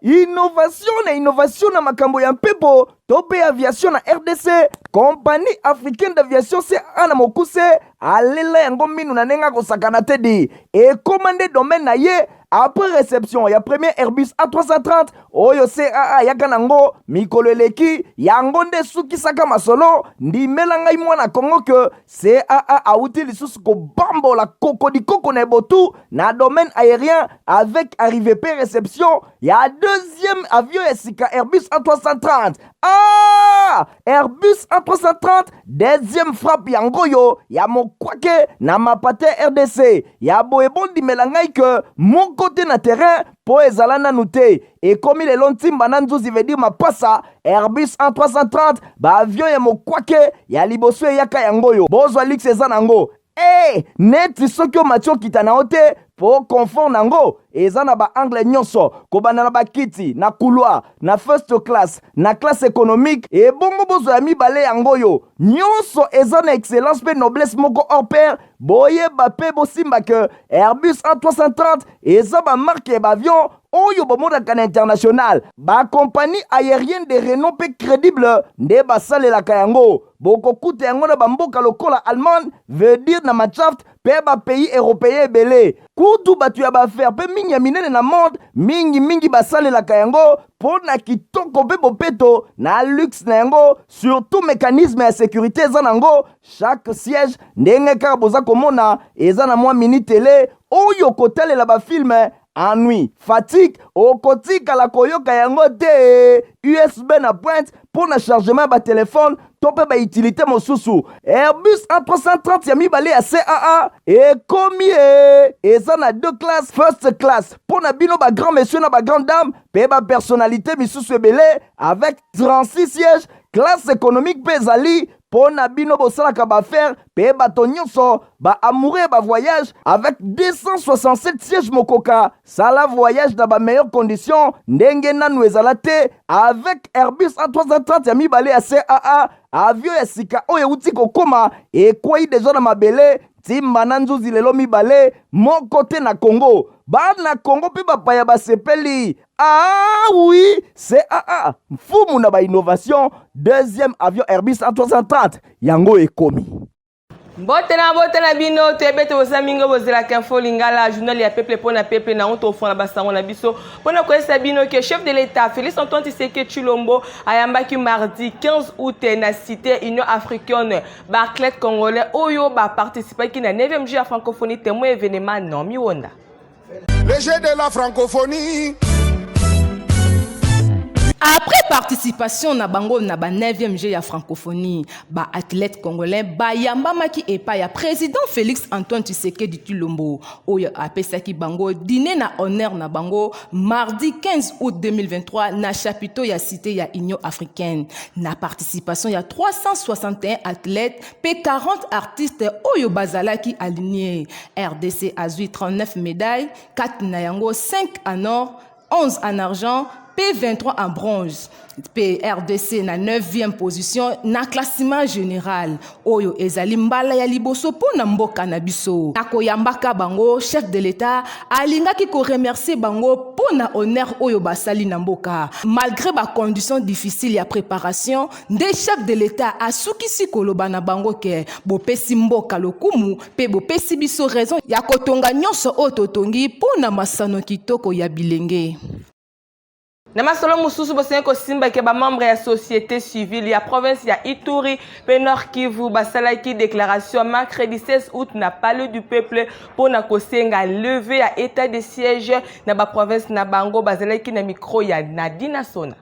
Innovation na makambo ya mpepo tope aviation na RDC. Compagnie africaine d'aviation CAA na mokuse alela yango minu na nenga kosakana te di et commandé domaine na ye après réception ya premier Airbus A330 oyo CAA yaka nango mikolo eleki yango nde sukisaka masolo ndimela ngai mwana Kongo ke CAA auti lisusu kobambola koko na botu na domaine aérien avec arrivée pe réception ya deuxième avion esika Airbus A330. Airbus A330 deuxième frappe yango yo ya mokwake na mapate RDC ya boebondi melangai ke mon côté na terrain po ezala nanu te ekomi lelo ntimba na nzuzi veut dire mapasa Airbus A330 ba avion ya mokwake ya liboso eyaka yango yo bozwa lux eza nango neti soki omatio kita na ote po confort nango eza na ba angle nyonso kobanda na bakiti na couloir na first class na classe économique et bongo bozo ya mibale yango yo nyonso eza na excellence pe noblesse moko hors pair boyeba pe bosimba ke Airbus A330 eza ba marque ba avion oyo bomodaka na international ba compagnie aérienne de renom pe crédible nde basalelaka yango bokokuta yango na bamboka lokola Allemagne veut dire na Machaft pe ba pays européen ebele kutu batu ya baaffaire pe mingi ya minene na monde mingi basalelaka yango po na kitoko pe bopeto na luxe na yango surtout mécanisme ya sécurité eza nango chaque siège ndenge kaka boza komona eza na mwa mini télé oyo kotalela bafilme ennui, fatigue, okotika la koyoka yango te USB na pointe pour na chargement ba téléphone tope ba utilité mosusu Airbus A330 ya mibale ya CAA ekomi eza na deux classes first class pour na bino ba grand monsieur na ba grande dame pe ba personnalité misusu ebele avec 36 sièges classe économique pe ezali po na bino bosalaka baaffaire pe bato nyonso ba amoureux ba voyage avec 267 sièges mokoka sala voyage na ba meilleures conditions ndenge nanu ezala te avec Airbus A330 ya mibale ya CAA avion ya sika oyo euti kokoma ekwei deja na mabele timba na nzuzi lelo mibale moko te na Congo bana Congo pe bapaya basepeli oui CAA mfumu na ba innovation deuxième avion Airbus A330 yango ekomi Botena bino tebete bosamingo bozela kinfo lingala journal ya peuple pona peuple na onto fona basango na biso pona koesa bino que chef de l'état Félix Antoine Tshisekedi Tshilombo ayambaki mardi 15 août na cité Union africaine Barclay congolais oyo ba participer ki na 9e jour ya francophonie témoin événement non miwonda le jeu de la francophonie. Après participation na bango na ba 9e jeu ya francophonie, ba athlète congolais ba yamba maki epa ya président Félix Antoine Tshisekedi Tshilombo oyo apesaki bango dîner na honneur na bango mardi 15 août 2023 na chapiteau ya cité ya Union africaine. Na participation ya 361 athlètes pe 40 artistes oyo bazalaki alignés. RDC a eu 39 médailles, 4 na yango, 5 en or, 11 en argent, P23 en bronze. PRDC na 9e position na classement général. Oyo ezali mbala ya liboso po na mboka na biso. Nakoyambaka bango, chef de l'État, alingaki ko remercier bango po na honneur oyo basali na mboka. Malgré ba conditions difficiles ya préparation, des chefs de l'État asukisi koloba na bango ke bopesi mboka lokumu pe bopesi biso raison ya kotonga nyonso ototongi po na masano kitoko ya bilenge. Namasolo mususu bosenye ko simba ke ba membre ya société civile ya province ya Ituri pe Nord Kivu basalaki déclaration mercredi 16 août na palais du peuple pour na kosenga lever à état de siège na ba province na bango bazalaki na micro ya Nadina Sona.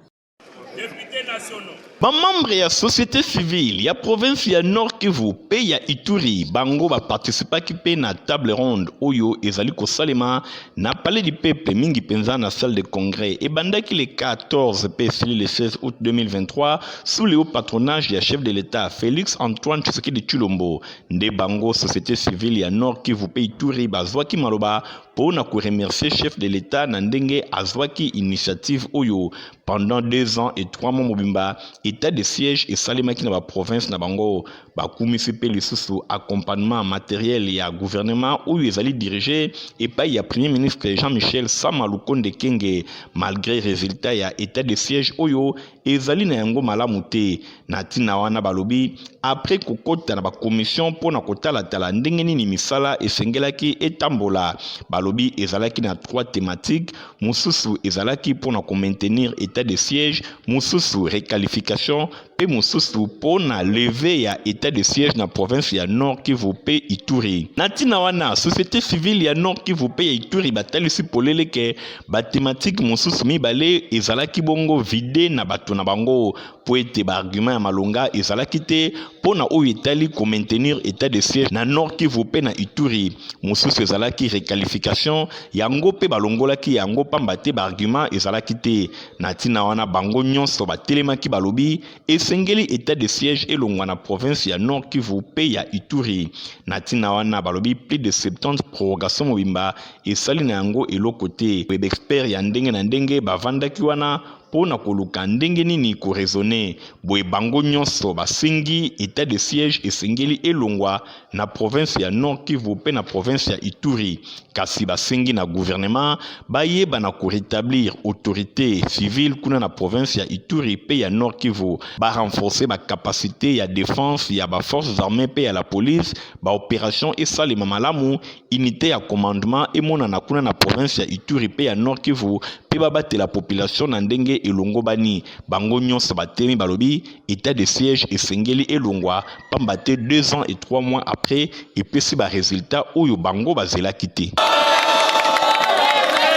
Député national. Ba membre ya société civile ya province ya Nord Kivu pe ya Ituri bango ba participa ki pe na table ronde oyo ezali ko salema na palais du peuple mingi penza na salle de congrès et bandaki le 14 pe le 16 août 2023 sous le haut patronage ya chef de l'état Félix Antoine Tshisekedi Tshilombo nde bango société civile ya Nord Kivu pe Ituri bazwaki maloba pour na remercier chef de l'État na ndenge azwaki initiative oyo pendant 2 ans et 3 mois mobimba état de siège et salemaki na ba province na bango ba kumisi pe lisusu accompagnement matériel ya gouvernement oyo ezali dirigé et pas ya premier ministre Jean-Michel Sama Lukonde Kenge malgré résultat ya état de siège oyo ezali na yango malamu te na tina wana balobi après kokota na ba commission pona kotala tala ndenge nini misala esengelaki etambola balobi ezalaki na 3 thématiques mususu ezalaki pona ko maintenir état de siège mususu requalification pe mususu pona lever ya état de siège na province ya Nord Kivu pe Ituri na tina wana société civile ya Nord Kivu pe Ituri batalisi poleleke ba thématique mususu mibale ezalaki bongo vide na bato na bango po ete ba argument ya malonga ezalaki te pona oyo etali ko maintenir état de siège na Nord Kivu pe na Ituri mususu ezalaki requalification yango pe balongolaki yango pamba te ba argument ezalaki te na tina wana bango nyonso batelemaki balobi esengeli état de siège elongwa na province ya Nord Kivu pe ya Ituri na tina wana balobi plus de 70 prorogation mobimba esali na yango eloko te web expert ya ndenge na ndenge bavandaki wana pona koluka ndenge nini ko raisonner boye bango nyonso basengi état de siège esengeli elongwa na province ya Nord Kivu pe na province ya Ituri kasi basengi na gouvernement bayeba na ko rétablir autorité civile kuna na province ya Ituri pe ya Nord Kivu ba renforcer ba capacité ya défense ya ba forces armées pe ya la police ba opération esalema malamu unité ya commandement emona na kuna na province ya Ituri pe ya Nord Kivu pe babate la population na ndenge elongo bani bango nyonso batemi balobi état de siège esengeli elongwa pamba te 2 ans et 3 mois après epesi ba résultat oyo bango bazelaki te.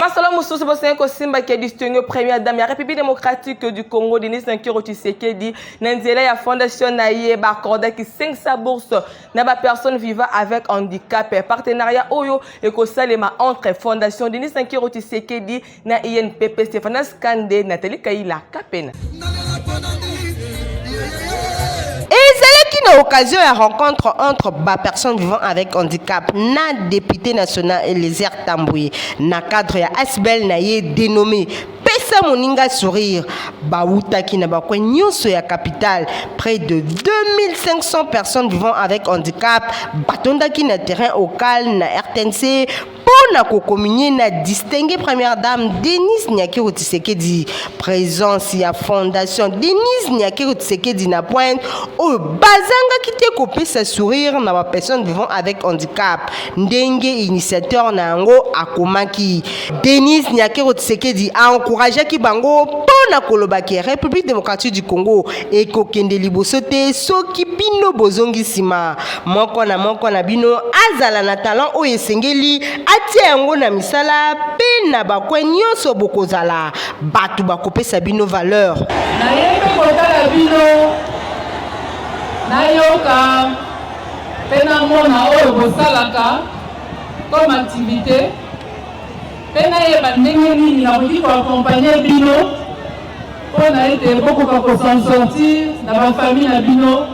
Masolo Moussous Bosenko Simba qui est distingué première dame de la République démocratique du Congo, Denis Sankiro Tshisekedi, Nanzela ya fondation naie ba accorda qui 500 bourses na ba personne vivant avec handicap partenariat oyo ekosalema entre fondation Denis Sankiro Tshisekedi na INPP Stéphanas Kande Nathalie Kaila Kapena. Une occasion à rencontre entre les personnes vivant avec handicap na député national Eliezer Tambouye na cadre ya Asbel na ye dénommé Pesa Moninga Sourire bautaki na bakwe nyonso ya capitale près de 2500 personnes vivant avec handicap batondaki na terrain local na RTNC na communier na distingué première dame Denis Nyakiro Tshisekedi présence ya fondation Denis Nyakiro Tshisekedi na pointe au bazanga kite kopesa sourire na ba personnes vivant avec handicap ndenge initiateur na ngo akomaki Denis Nyakiro Tshisekedi a encouragé ki bango pona kolobaki République démocratique du Congo et kokende liboso te soki bino bozongi sima moko na bino azala na talent o esengeli yango na misala pe na bakwe nyonso bokozala batu bakopesa bino valeur na yeke kotala bino na yoka pe na mona oyo bosalaka comme activité pe na yeba ndenge nini na koki koaccompagner bino mpo na ete bokoka kosan sortir na bafamille na bino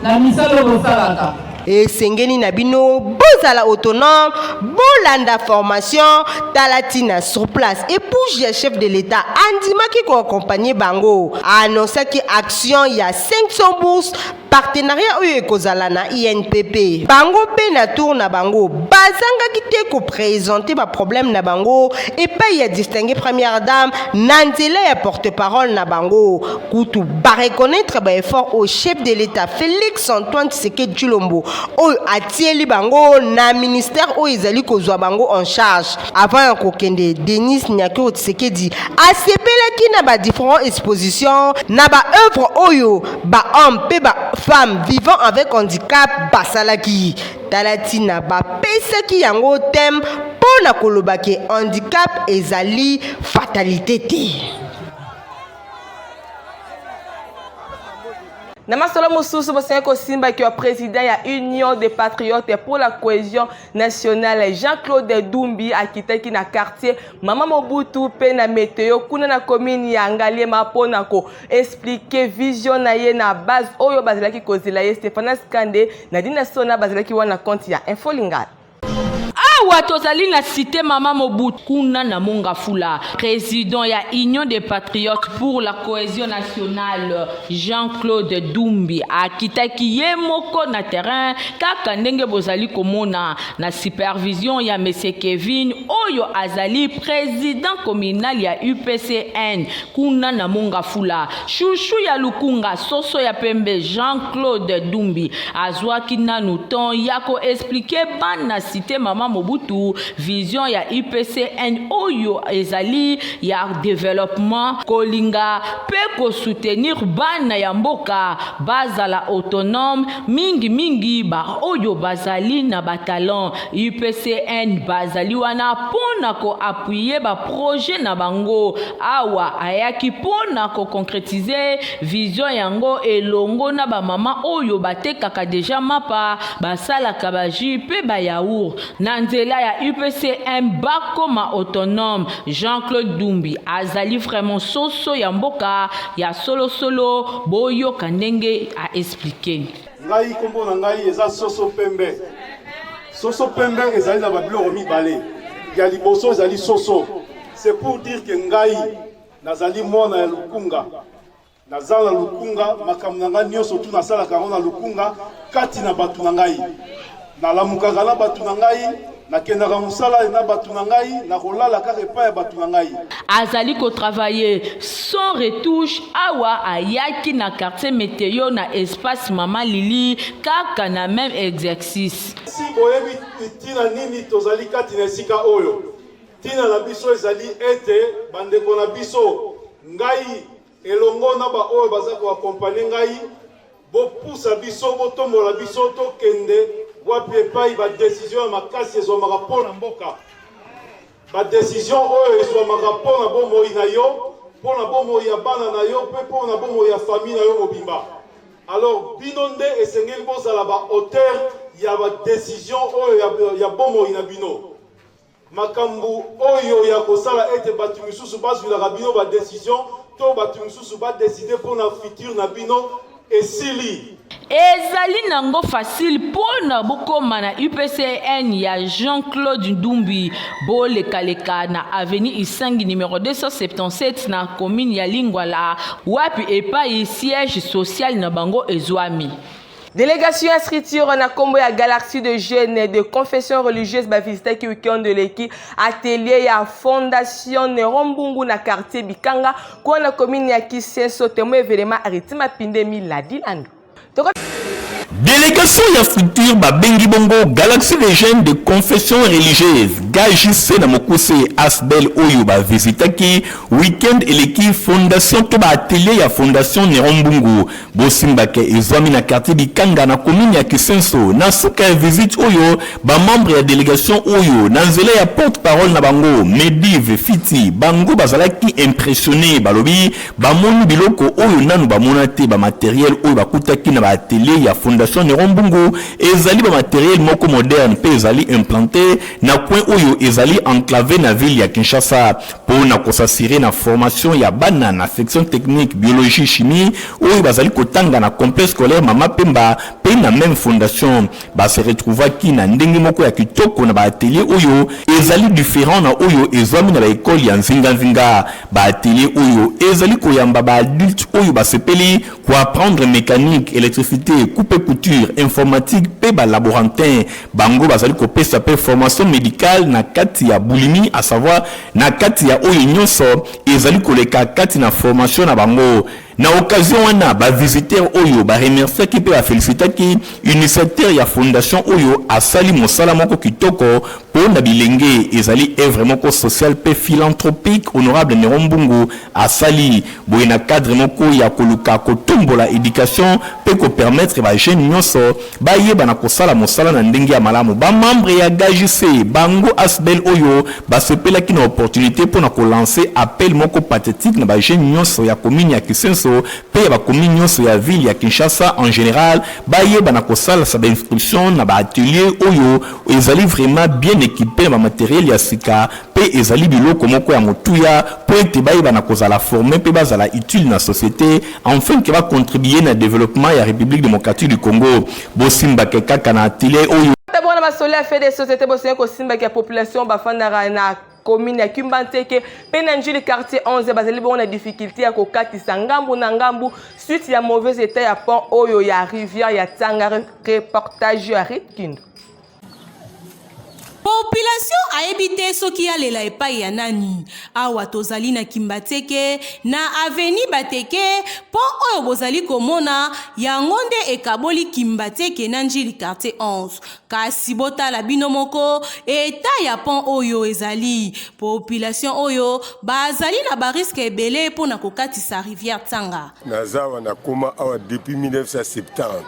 na misala oyo bosalaka esengeni na bino bozala autonome bolanda formation talatina sur place et pour chef de l'État andimaki ko accompagner bango annoncaki action ya 500 bourses partenariat oyo ekozala na INPP bango pe na tour na bango bazangaki te ko présenter ba problème na bango et pas ya distinguer première dame nanzela ya porte-parole na bango kutu ba reconnaître ba effort au chef de l'État Félix Antoine Tshisekedi Tshilombo oyo atieli bango na ministère oyo ezali kozwa bango en charge avant ya kokende Denis Nyakiro Tshisekedi asepelaki na ba différentes expositions na ba œuvre oyo ba homme pe ba femme vivant avec handicap basalaki talatina bapesaki yango thème pona kolobaki handicap ezali fatalité te. Namasolo Moussous Bosenko Simba qui est président de l'Union des Patriotes pour la cohésion nationale Jean-Claude Dumbi a quitté qui na quartier Mama Mobutu pe na météo kuna na commune ya Ngaliema pona ko expliquer vision na ye na base oyo bazalaki kozela ye Stéphanas Kande na dina sona bazalaki wana compte ya Info Lingala. Awa tozali na cité Mama Mobutu kuna na Mongafula. Président ya Union des Patriotes pour la cohésion nationale Jean-Claude Dumbi akitaki ye moko na terrain kaka ndenge bozali komona na supervision ya monsieur Kevin oyo azali président communal ya UPCN kuna na Mongafula. Chouchou ya Lukunga soso ya pembe Jean-Claude Dumbi azwaki nanu ton yako expliquer bana cité Mama Mobutu vision ya UPCN oyo ezali ya développement kolinga pe ko soutenir bana ya mboka bazala autonome mingi ba oyo bazali na batalon UPCN bazali wana pona ko appuyer ba projet na bango awa ayaki pona ko concrétiser vision yango elongo na ba mama oyo batekaka deja mapa basala kabaji pe ba yaourt na nzela ya UPCN bakoma autonome Jean-Claude Dumbi azali vraiment soso ya mboka ya solo boyo kandenge a expliquer ngai kombo na ngai eza soso pembe ezali na babiloko mibale ya liboso ezali soso c'est pour dire que ngai nazali mwana ya Lukunga nazala Lukunga makambo na ngai nyonso tu nasalaka yango na Lukunga kati na batu na ngai nalamukaka na batu na ngai nakendaka mosala na batu na ngai nakolala kaka epai ya batu na ngai azali ko travailler sans retouche awa ayaki na quartier météo na espace Mama Lili kaka na même exercice si boyebi tina nini tozali kati na esika oyo tina na biso ezali ete bandeko na biso ngai elongo na ba oyo baza ko accompagner ngai bopusa biso botombola biso tokende wapi epai ba décision ya makasi ezwamaka mpona mboka ba décision oyo ezwamaka mpona bomoi na yo mpona bomoi ya bana na yo mpe mpona bomoi ya famille na yo mobimba alors bino nde esengeli bozala ba auteur ya ba décision oyo ya bomoi na bino makambo oyo ya kosala ete bato misusu bazwilaka bino ba décision to bato misusu badeside mpona futur na bino esili ezali nango facile pona bokoma na UPCN ya Jean-Claude Dumbi bolekaleka na avenue Isangi numéro 277 na commune ya Lingwala wapi epai siège social na bango ezwami. Délégation inscriture na kombo ya galaxie de jeunes de confession religieuse ba visiter ki weekend de leki atelier ya fondation Nerombungu na quartier Bikanga kwa na commune ya Kisenso temo événement aritima pindemi la dilando. Délégation ya structure Babengi Bongo Galaxie des jeunes de confession religieuse GAJC na mokuse Asbel oyo ba visitaki weekend eleki fondation to ba atelier ya fondation Nerombungu bosimbake ezwami na quartier Bikanga na commune ya Kisenso na suka ya visite oyo ba membre ya délégation oyo na nzela ya porte-parole na bango Medive Fiti bango bazalaki impressionné balobi bamoni biloko oyo nanu bamona te ba matériel oyo bakutaki na ba atelier ya fondation Nerombungu ezali ba matériel moko moderne pe ezali implanté na coin oyo ezali enclavé na ville ya Kinshasa pour na kosasire na formation ya bana na section technique biologie chimie oyo bazali kotanga na complexe scolaire Mama Pemba pe na même fondation ba se retrouvaki na ndenge moko ya kitoko na ba atelier oyo ezali différent na oyo ezwami na ba école ya nzinga ba atelier oyo ezali koyamba ba adulte oyo ba sepeli ko apprendre mécanique électricité coupe couture informatique pe ba laborantin bango bazali kopesa pe formation médicale na kati ya bulimi à savoir na kati ya oyo nyonso ezali koleka kati na formation na bango na occasion wana ba visiteur oyo ba remercier ki pe ba féliciter ki initiateur ya fondation oyo asali mosala moko kitoko pona bilenge ezali œuvre moko social pe philanthropique honorable Nerombungu asali boye na cadre moko ya koluka kotombola éducation pe ko permettre ba jeune nyonso ba yeba na kosala mosala na ndenge ya malamu ba membre ya GAJC bango Asbel oyo ba sepela ki na opportunité pona ko lancer appel moko pathétique na ba jeune nyonso ya commune ya Kisenso pe ba commune nyonso ya ville ya Kinshasa en général ba yeba na kosala sa instruction na ba atelier oyo ezali vraiment bien équipé na matériel ya sika pe ezali biloko moko ya motuya po ete ba yeba na kozala former pe bazala utile na société enfin qui va contribuer na développement ya République démocratique du Congo bosimba ke kaka na atelier oyo masolo ya fait des sociétés bosenga kosimba ya population bafandaka na commune ya Kimbanteke pe na njili quartier 11 bazali bon na difficulté ya kokatisa ngambu na ngambu suite ya mauvais état ya pont oyo ya rivière ya Tanga. Reportage ya Ritkind. Population a habité soki alela epai ya nani awa tozali na Kimbateke na avenue Bateke po oyo bozali komona yango nde ekaboli Kimbateke na njili quartier 11 kasi botala bino moko eta ya pont oyo ezali population oyo bazali na bariske ebele mpo na kokatisa rivière Tanga. Nazawa na koma awa depuis 1970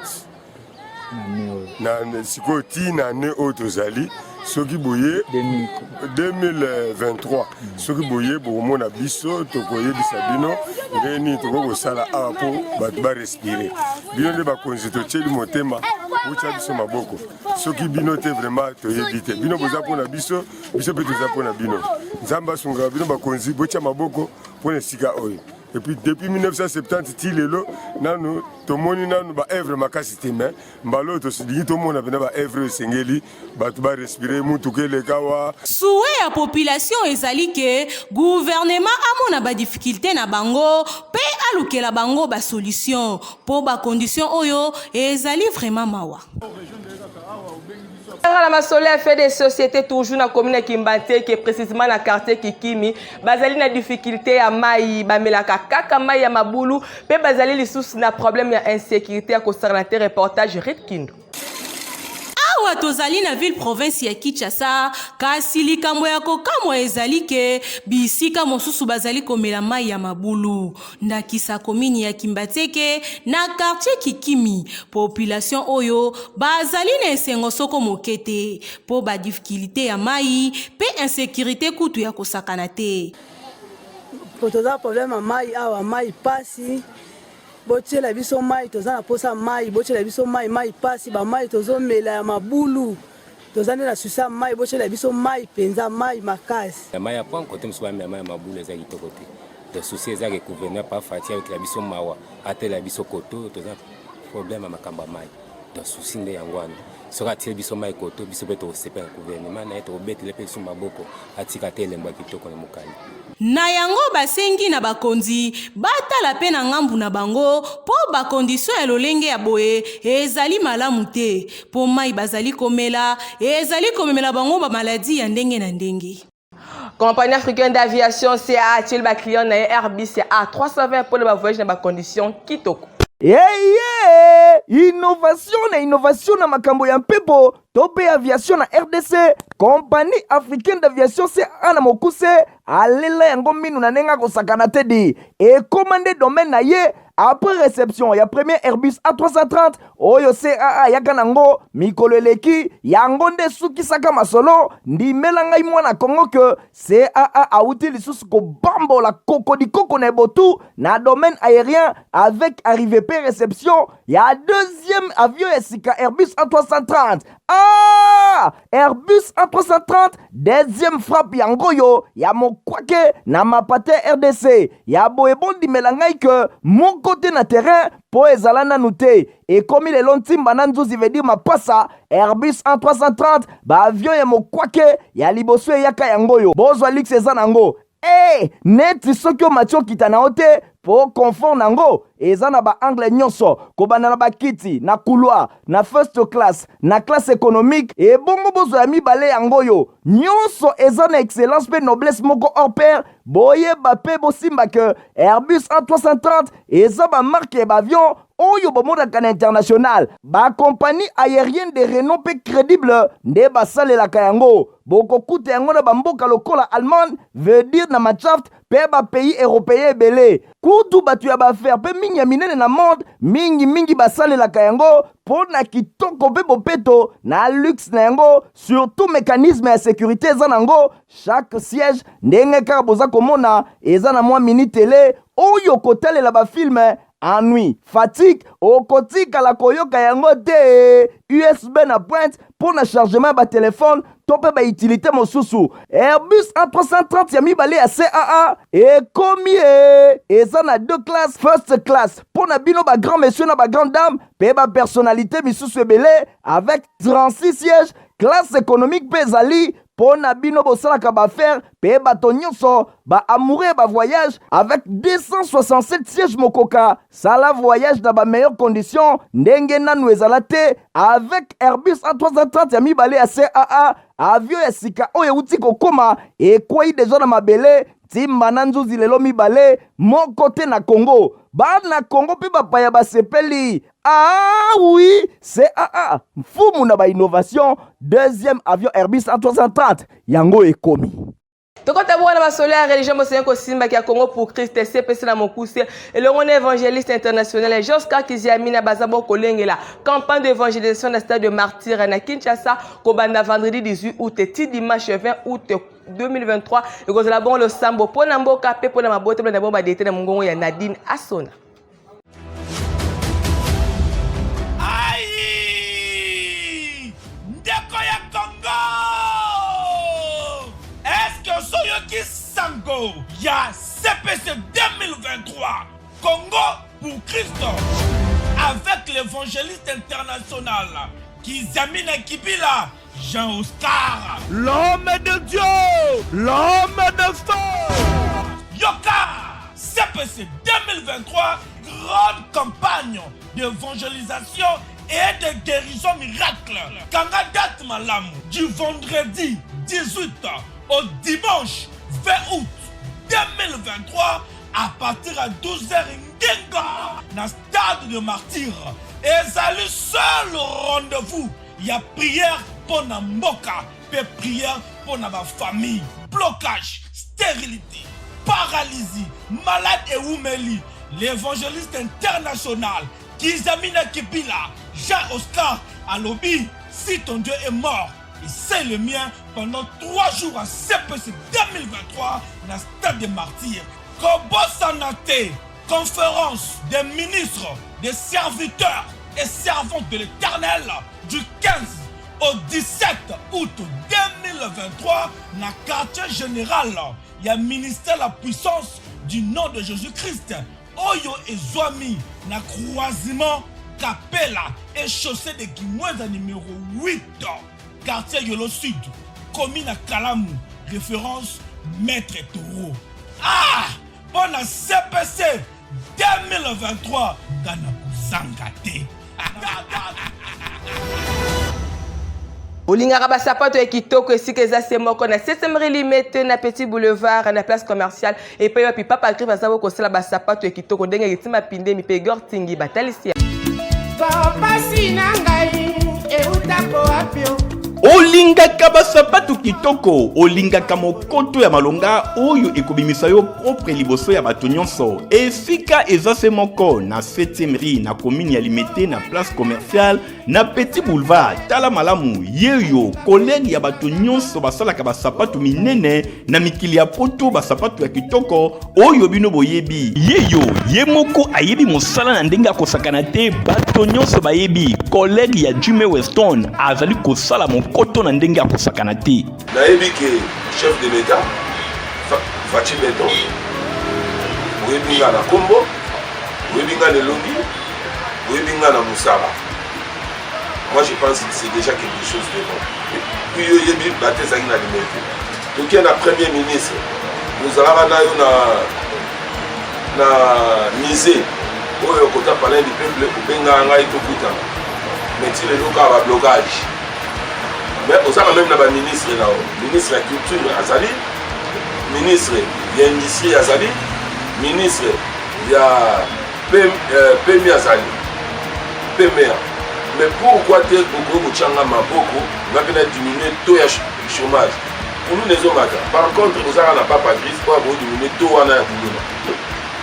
na sikoyo ti na ne oyo tozali soki boye 2023 soki boye bokomona biso tokoyebisa bino ndeni tokokosala awa mpo bato barespire bino nde bakonzi totyeli motema botya biso maboko soki bino te vraiment toyebi te bino boza mpona biso biso mpe toza mpona bino nzambe asungaka bino bakonzi botya maboko mpona esika oyo. Et puis depuis 1970 ti lelo nanu tomoni nanu ba œuvre makasi te mais mbalo to sidiki to mona bena ba œuvre sengeli bato ba respirer mutu ke le kawa souhait ya population ezali ke gouvernement amona ba difficulté na bango pe alukela bango ba solution pour ba condition oyo ezali vraiment mawa. La masolo a fait des sociétés toujours dans la commune Kimbanteke précisément dans le quartier Kikimi bazali na difficulté ya mai bamelaka kaka mai ya mabulu pe bazali lisusu na problème ya insécurité à cause de reportage Ritkind. Awa tozali na ville province ya Kinshasa kasi likambo ya kokamwa ezali ke bisika mosusu bazali komela mai ya mabulu ndakisa komini ya Kimbateke na quartier Kikimi population oyo bazali na esengo soko mokete po ba difficulté ya mai pe insécurité kutu ya kosakana te. Toza problème ya mai awa mai pasi boche la biso mai toza na posa mai boche la biso mai pasi ba mai tozo mela ya mabulu toza na susa mai boche la biso mai penza mai makasi ya mai ya point côté msuba mai ya mabulu eza kitoko te de souci eza ke gouvernement pa fatia avec la biso mawa ate la biso koto toza problème makamba mai de souci nde yango wana soka tie biso mai koto biso pe to sepa gouvernement na eto betele pe suma boko atika te lemba kitoko na mukali na yango basengi na bakonzi batala pe na ngambu na bango po bakondisio ya lolenge ya boye ezali malamu te po mai bazali komela ezali komemela bango ba maladie ya ndenge na ndenge. Compagnie africaine d'aviation CA a-t-il ba client na Airbus A320 pour le voyage dans ba condition kitoko. Innovation na makambo ya mpepo tope aviation na RDC compagnie africaine d'aviation CA na mokuse alela yango minu na nenga kosakana te di et commandé domaine na ye après réception ya premier Airbus A330 oyo CAA yaka nango mikolo eleki yango nde sukisaka masolo ndimela ngai mwana Kongo ke CAA auti lisusu kobambola kokodikoko na ebotu na domaine aérien avec arrivée pe réception ya deuxième avion ya sika Airbus A330. Airbus A330 deuxième frappe yango yo ya mokwake na mapate RDC ya boebondi melangai ke mon côté na terrain po ezala nanu te et comme il est lontimba na nzuzi veut dire mapasa Airbus A330 ba avion ya mokwake ya liboso yaka yango yo bozwa lix eza nango neti soki o matio kita na ote po confort nango eza na ba angle nyonso kobana na bakiti na couloir na first class na classe économique et bongo bozo ya mibale yango yo nyonso eza na excellence pe noblesse moko hors pair boye bape bosimba ke Airbus A330 eza ba marque ba avion oyo bomodaka na international ba compagnie aérienne de renom pe crédible nde basalelaka yango bokokuta yango na bamboka lokola Allemagne veut dire na Mannschaft pe ba pays européen ebele kutu batu ya baaffaire pe mingi ya minene na monde mingi basalelaka yango po na kitoko pe bopeto na luxe na yango surtout mécanisme ya sécurité eza nango chaque siège ndenge kaka boza komona eza na mwa mini télé oyo kotalela bafilme ennui, fatigue, okotika la koyoka yango te USB na pointe pour le chargement ba téléphone tope ba utilité mosusu Airbus A330 ya mibale ya CAA et combien eza na deux classes first class pour na bino ba grand monsieur na ba grande dame pe ba personnalité misusu ebele avec 36 sièges classe économique mpe ezali mpo na bino bosalaka baaffaire mpe bato nyonso baamoureux ba voyage avec 267 sièges mokoka sala voyage na bameilleure condition ndenge nanu ezala te avec Airbus A330 ya mibale ya CAA avion ya sika oyo euti kokoma ekwei deja na mabele ntimba na nzuzi lelo mibale moko te na Congo bana Congo mpe bapaya basepeli. Ah oui, CAA mfumu na ba innovation deuxième avion Airbus A330 yango ekomi. Tokota bwana basole ya religion bosenye ko simba ki ya Congo pour Christ CPC na mokuse et le rone évangéliste international Joscar Kiziamina bazabo kolengela campagne d'évangélisation na stade de Martyr na Kinshasa ko banda vendredi 18 août et dimanche 20 août 2023 et ko la bon le sambo pona mboka pe pona mabote na bomba dete na mungongo ya Nadine Asona. Sango, ya CPC 2023, Congo pour Christ, avec l'évangéliste international Kizamina Kibila, Jean-Oscar, l'homme de Dieu, l'homme de feu. Yoka, CPC 2023, grande campagne d'évangélisation et de guérison miracle. Kangadat Malam, du vendredi 18 au dimanche 20 août 2023 à partir à 12h Ngenga dans le stade de Martyr. Et c'est le seul rendez-vous. Il y a prière pour la mboka, et prière pour la famille. Blocage, stérilité, paralysie, malade et oumeli. L'évangéliste international Kizamina Kibila, Jean-Oscar Alobi, si ton Dieu est mort, et c'est le mien pendant 3 jours à CPC 2023 dans le stade des Martyrs. Kobo Sanate, conférence des ministres, des serviteurs et servantes de l'Éternel du 15 au 17 août 2023 dans le quartier général. Il y a ministère la puissance du nom de Jésus-Christ. Oyo et Zoami, na croisement Capella et chaussée de Guimoueza numéro 8. Quartier Yolo Sud, commune à Kalamou, référence Maître Taureau. Ah! Bon à CPC 2023, Ghana Zangate. Olingaka basapato ya kitoko esika eza semoko na 7e limite na Petit Boulevard na place commerciale et puis papi papa Griff azabo kosala basapato ya kitoko ndenge etima pinde mi pe gortingi batalisia. Pasi na ngai eutako apio. Olingaka basapato kitoko, olingaka mokoto ya malonga oyo ekobimisa yo propre liboso ya bato nyonso. Esika eza semoko na 7e rue na commune ya Limete na place commerciale na Petit Boulevard. Tala malamu yeyo collègue ya bato nyonso basalaka basapato minene na mikili ya poto basapato ya kitoko oyo bino boyebi. Yeyo yemoko ayebi mosala na ndenge akosakana te bato nyonso bayebi. Collègue ya Jimmy Weston azali kosala koto na ndenge akosakana te. Nayebi ke chef de l'État Fachi Beton oyebinga na Kombo, oyebinga na Elongi, oyebinga na Moussaba. Moi je pense que c'est déjà quelque chose de bon. Puis oyebi batezaki na Limete. Toki na premier ministre nous allons na musée oyo kota palais du peuple obenga ngai tokutana. Mais tu le loka ba blocage. Mais on a même le ministre là, ministre de la culture Azali, ministre de l'industrie Azali, ministre de la PMI Azali, PMR. Mais pourquoi tu es au Changa Maboko, on a diminué le taux de chômage. Pour nous les hommes, par contre, nous n'avons pas Patrice pour diminuer le taux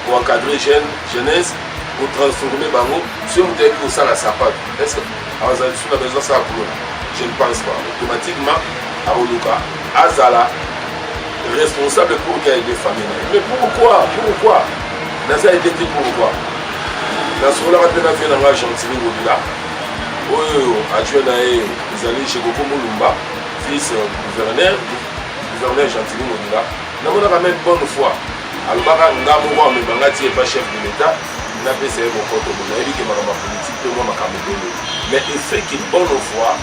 pour encadrer jeunesse, pour transformer Bango, si on dit que ça la sapate, est-ce que on a besoin de ça pour nous? Je ne pense pas. Automatiquement, à Oluka, Azala, responsable pour qu'il y ait des familles. Mais pourquoi? Pourquoi? Naza été dit pourquoi? Dans ce rôle-là, on a fait un Argentine au delà. Oui, adjoint à les alliés chez Goko Moulumba, fils gouverneur Argentine au delà. Nous avons même bonne foi. Alors, Ngamoua, mais Bangati n'est pas chef de l'État. Il n'a pas essayé mon compte. Il a dit que ma politique, moi, ma caméra. Mais il fait qu'une bonne foi.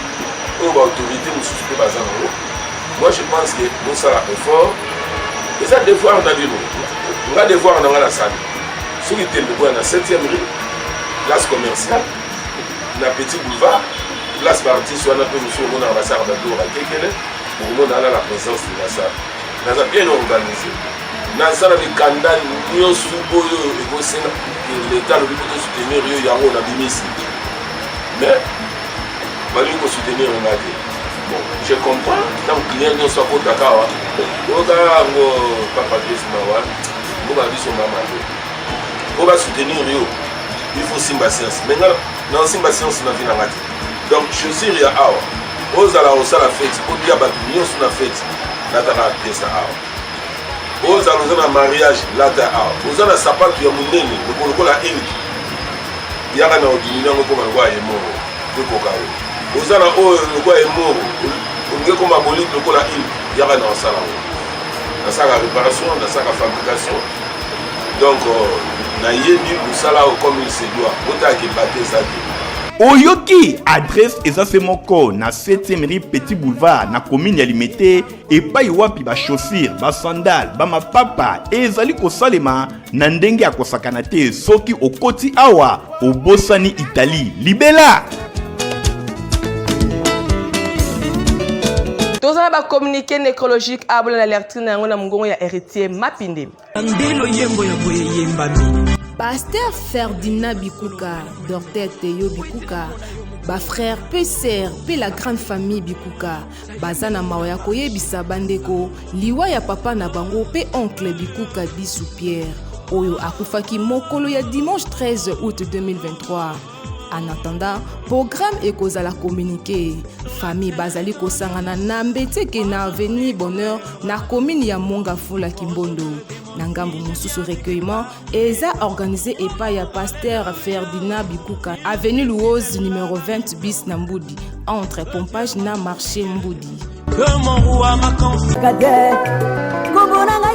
autorité nous basé en haut. Moi je pense que nous ça effort. Et ça devoir on a vu nous. On va devoir on a la salle. Sur le téléphone dans 7e rue, place commerciale, na petit boulevard, place partie soit un peu monsieur on a ambassade d'Ador à Kekele pour nous dans la présence de la salle. Nous avons bien organisé. Nous avons des candidats nous sous l'État le but de soutenir eux yango na bimisi. Mais il faut soutenir un gars. Bon, je comprends, tant que client ne soit pas d'accord, on va soutenir eux. Il faut simba science. Maintenant, dans simba science, on a vu la matin. Donc, je suis là, aux ala la fête, au dia batunion sur la fête, là t'as la pièce à aux ala mariage, là t'as aux ala sapin qui a mon nez, le colo la île. Il y a un ordinaire comme un roi est mort, le coca. Aux ala le roi est mort, on est comme un bolide, le colo la île. Il y a un salon. Dans sa réparation, dans sa fabrication. Donc, nayebi musala comme il se doit. Ota ki batte ça. Oyoki adresse ezase moko na 7e rue Petit Boulevard na commune ya Limete et pa wapi ba chaussures, ba sandales, ba mapapa ezali kosalema na ndenge ya kosakana te soki okoti awa obosani Italie. Libela. Tous les communiqués nécrologiques à l'alerte na mungongo ya héritier Mapinde. Pasteur Ferdinand Bikuka, Docteur Théo Bikuka, ba frère Peser, pe la grande famille Bikuka, bazana maoya koyebisa bandeko, liwa ya papa na bango pe oncle Bikuka bisu Pierre, oyo akufaki mokolo ya dimanche 13 août 2023. En attendant, programme ekozala communiqué. Famille bazali kosangana na mbeteke na avenue Bonheur na commune ya Mongafula Kimbondo. Nangambu mosusu recueillement eza organisé epa ya pasteur Ferdinand Bikuka avenue Louose numéro 20 bis na Mbudi entre Pompage na marché Mbudi.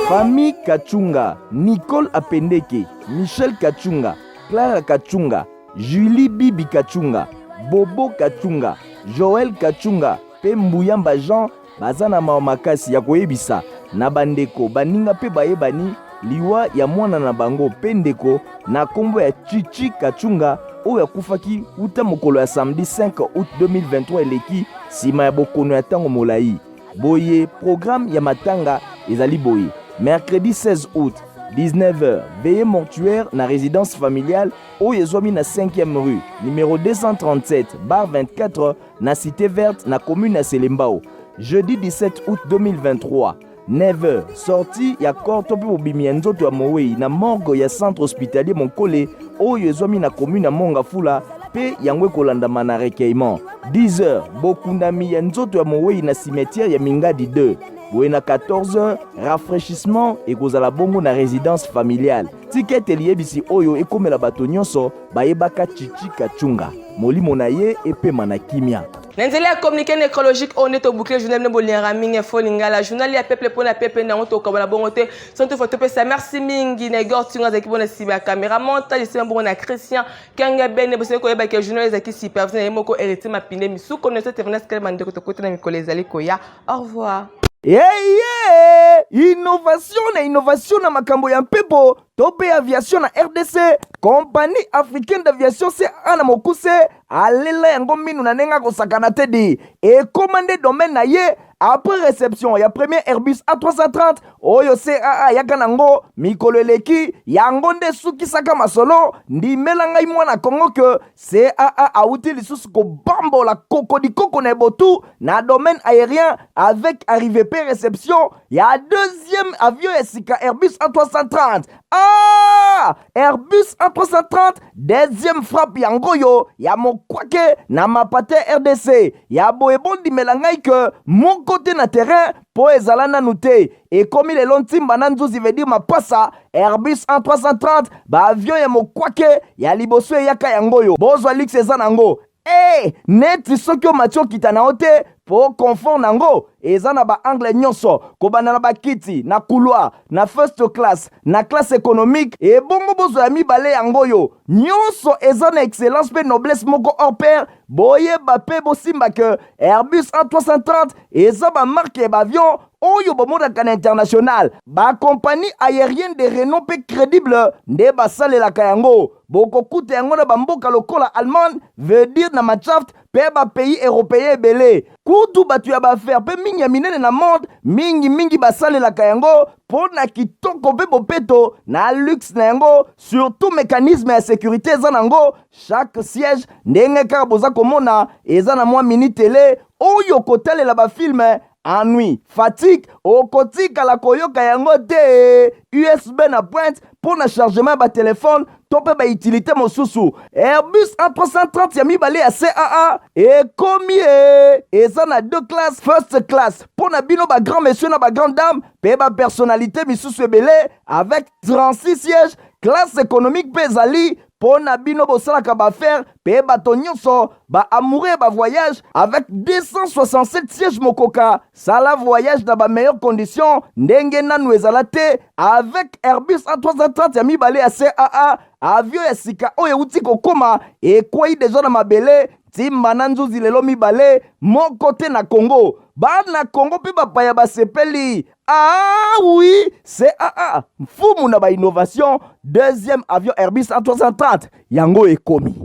Famille Kachunga, Nicole Apendeke, Michel Kachunga, Clara Kachunga, Julie Bibi Kachunga, Bobo Kachunga, Joël Kachunga, pe Mbuyamba Jean bazana makasi ya koyebisa na bandeko baninga pe bayebani liwa ya mwana na bango pendeko na kombo ya Chichi Kachunga oyo akufaki uta mokolo ya samedi 5 août 2023 eleki sima ya bokono ya tango molai. Boye programme ya matanga ezali boye mercredi 16 août 19h, veillée mortuaire na résidence familiale Oyezwami na 5e rue, numéro 237, bar 24, na Cité Verte, na commune na Selembao. Jeudi 17 août 2023, 9h, sortie ya korto pe bobimi ya nzoto ya Mowei na morgue ya centre hospitalier Monkole Oyezwami na commune na Mongafula pe yango kolandama na recueillement. 10h, bokundami ya nzoto ya Mowei na cimetière ya Mingadi 2. Boena 14h, rafraîchissement et kozala bongo na résidence familiale. Ticket eliebisi oyo ekomela bato nyonso bayebaka Chichi Kachunga. Molimo na ye epema na kimia. Nenzeli ya communiqué nécrologique on est au bouclier journal ne bolinga mingi folinga la journal ya peuple pona peuple na to kabala bongote santo photo pe sa merci mingi na gortinga za kibona siba caméra montage c'est bon na Christian Kanga Ben bose ko yeba ke journal za ki superviseur na moko héritier Mapinde misu connaisseur Ternas Kelman de côté na mikole zali koya. Au revoir. Innovation na makambo ya mpepo tope aviation na RDC compagnie africaine d'aviation c'est ana mokuse alela yango minu na nenga kosakana tedi et commandé domaine na ye après réception ya premier Airbus A330 oyo CAA yaka nango mikolo eleki yango nde sukisaka masolo ndimela ngai mwana Kongo ke CAA auti lisusu ko bambola koko na botu na domaine aérien avec arrivée pe réception ya deuxième avion esika Airbus A330 Airbus A330 deuxième frappe yango yo ya mokwake na mapate RDC ya boebondi melangai ke mon côté na terrain po ezala nanu te et comme les lontimba na nzuzi veut dire mapasa Airbus A330 ba avion ya mokwake ya liboso yaka yango yo bozwa lix eza nango neti soki o matio kita na ote po confort nango eza na ba angle nyonso kobanda na bakiti na couloir na first class na classe économique et bongo bozo ya mibale yango yo nyonso eza na excellence pe noblesse moko hors pair boyeba pe bosimba ke Airbus A330 eza ba marque ba avion oyo bomonaka na international ba compagnie aérienne de renom pe crédible nde basalelaka yango bokokuta yango na bamboka lokola Allemagne veut dire na Machaft pe ba pays européen ebele kutu batu ya baaffaire pe mingi ya minene na monde mingi basalelaka yango mpo na kitoko pe bopeto na luxe na yango surtout mécanisme ya sécurité eza nango chaque siège ndenge kaka boza komona eza na mwa mini télé oyo kotalela bafilme ennui, fatigue, okotikala koyoka yango te USB na pointe pour na chargement ba téléphone tope ba utilité mosusu Airbus A330 ya mibale ya CAA ekomi eza na deux classes first class pour na bino ba grand monsieur na ba grande dame pe ba personnalité misusu ebele avec 36 sièges classe économique pe ezali pour na bino bosalaka baaffaire pe bato nyonso ba amoureux ba voyage avec 267 sièges mokoka sala voyage na ba meilleures conditions ndenge nanu ezala te avec Airbus A330 ya mibale ya CAA avion ya sika oyo euti kokoma ekwei deja na mabele timba na nzuzi lelo mibale moko te na Congo bana Congo mpe bapaya basepeli ah oui CAA mfumu na ba innovation deuxième avion Airbus A330 yango ekomi